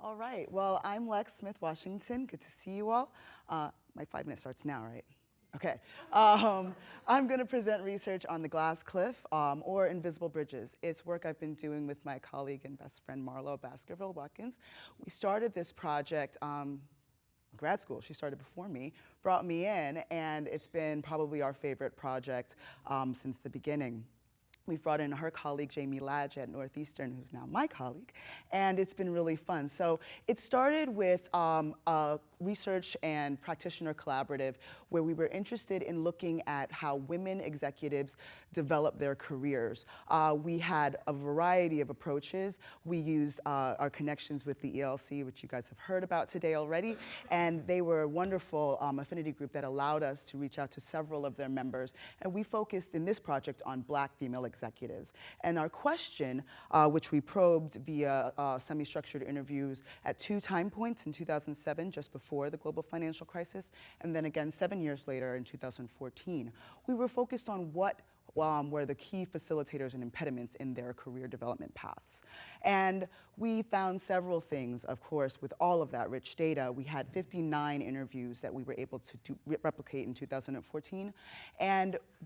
All right, well, I'm Lex Smith-Washington. Good to see you all. My 5 minutes starts now, right? Okay. I'm going to present research on the glass cliff, or invisible bridges. It's work I've been doing with my colleague and best friend Marlo Baskerville-Watkins. We started this project grad school. She started before me, brought me in, and it's been probably our favorite project since the beginning. We've brought in her colleague, Jamie Ladge at Northeastern, who's now my colleague, and it's been really fun. So it started with a research and practitioner collaborative where we were interested in looking at how women executives develop their careers. We had a variety of approaches. We used our connections with the ELC, which you guys have heard about today already, and they were a wonderful affinity group that allowed us to reach out to several of their members. And we focused in this project on Black female executives. And our question, which we probed via semi-structured interviews at 2 time points in 2007, just before the global financial crisis, and then again 7 years later in 2014, we were focused on what were the key facilitators and impediments in their career development paths. And we found several things, of course, with all of that rich data. We had 59 interviews that we were able to replicate in 2014.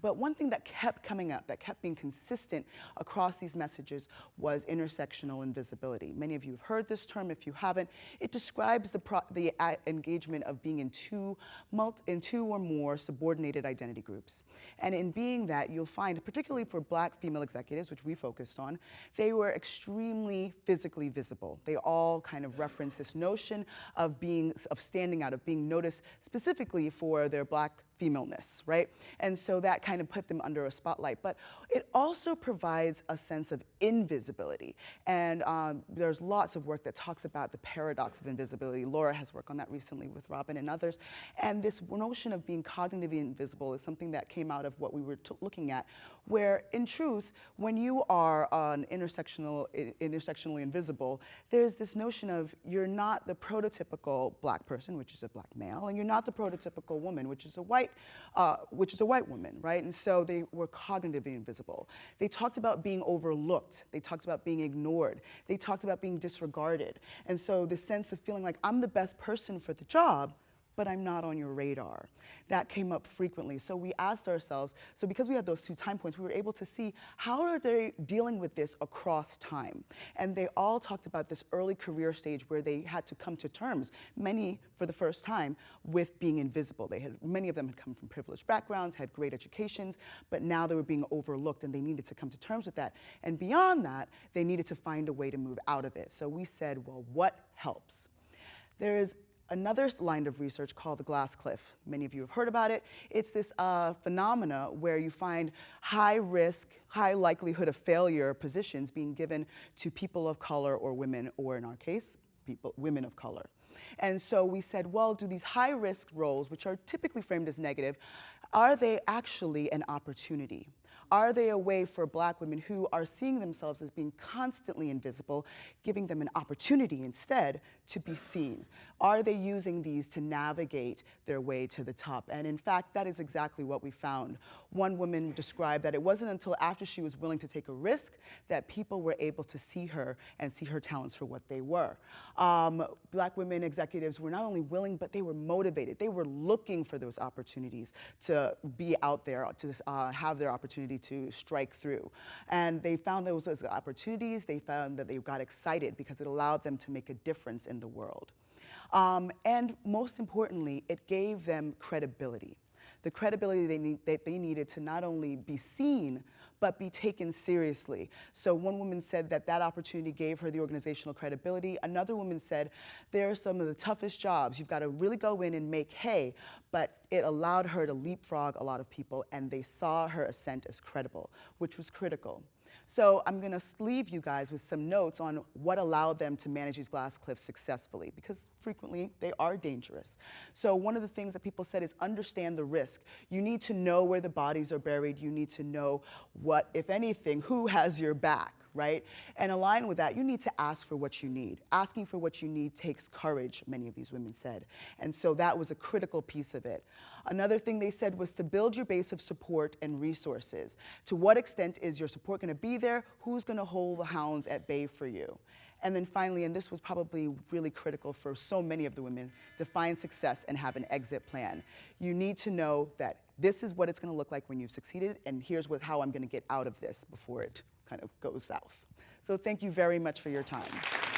But one thing that kept coming up, that kept being consistent across these messages, was intersectional invisibility. Many of you have heard this term. If you haven't, it describes the engagement of being in two or more subordinated identity groups. And in being that, you'll find, particularly for Black female executives, which we focused on, they were extremely physically visible. They all kind of reference this notion of standing out, of being noticed specifically for their Black femaleness, right? And so that kind of put them under a spotlight. But it also provides a sense of invisibility. And there's lots of work that talks about the paradox of invisibility. Laura has worked on that recently with Robin and others. And this notion of being cognitively invisible is something that came out of what we were looking at, where in truth, when you are intersectionally invisible, there's this notion of you're not the prototypical Black person, which is a Black male, and you're not the prototypical woman, which is a white woman, right? And so they were cognitively invisible. They talked about being overlooked. They talked about being ignored. They talked about being disregarded. And so the sense of feeling like I'm the best person for the job, but I'm not on your radar. That came up frequently. So we asked ourselves, so because we had those 2 time points, we were able to see how are they dealing with this across time. And they all talked about this early career stage where they had to come to terms, many for the first time, with being invisible. Many of them had come from privileged backgrounds, had great educations, but now they were being overlooked and they needed to come to terms with that. And beyond that, they needed to find a way to move out of it. So we said, well, what helps? There is another line of research called the glass cliff. Many of you have heard about it. It's this phenomena where you find high risk, high likelihood of failure positions being given to people of color or women, or in our case, women of color. And so we said, well, do these high risk roles, which are typically framed as negative, are they actually an opportunity? Are they a way for Black women who are seeing themselves as being constantly invisible, giving them an opportunity instead to be seen? Are they using these to navigate their way to the top? And in fact, that is exactly what we found. One woman described that it wasn't until after she was willing to take a risk that people were able to see her and see her talents for what they were. Black women executives were not only willing, but they were motivated. They were looking for those opportunities to be out there, to have their opportunity to strike through. And they found those as opportunities. They found that they got excited because it allowed them to make a difference in the world. And most importantly, it gave them credibility. The credibility that they needed to not only be seen, but be taken seriously. So one woman said that that opportunity gave her the organizational credibility. Another woman said, there are some of the toughest jobs. You've got to really go in and make hay, but it allowed her to leapfrog a lot of people, and they saw her ascent as credible, which was critical. So I'm going to leave you guys with some notes on what allowed them to manage these glass cliffs successfully, because frequently they are dangerous. So one of the things that people said is understand the risk. You need to know where the bodies are buried. You need to know what, if anything, who has your back, right? And aligned with that, you need to ask for what you need. Asking for what you need takes courage, many of these women said. And so that was a critical piece of it. Another thing they said was to build your base of support and resources. To what extent is your support going to be there? Who's going to hold the hounds at bay for you? And then finally, and this was probably really critical for so many of the women, define success and have an exit plan. You need to know that this is what it's going to look like when you've succeeded, and here's how I'm going to get out of this before it kind of goes south. So thank you very much for your time.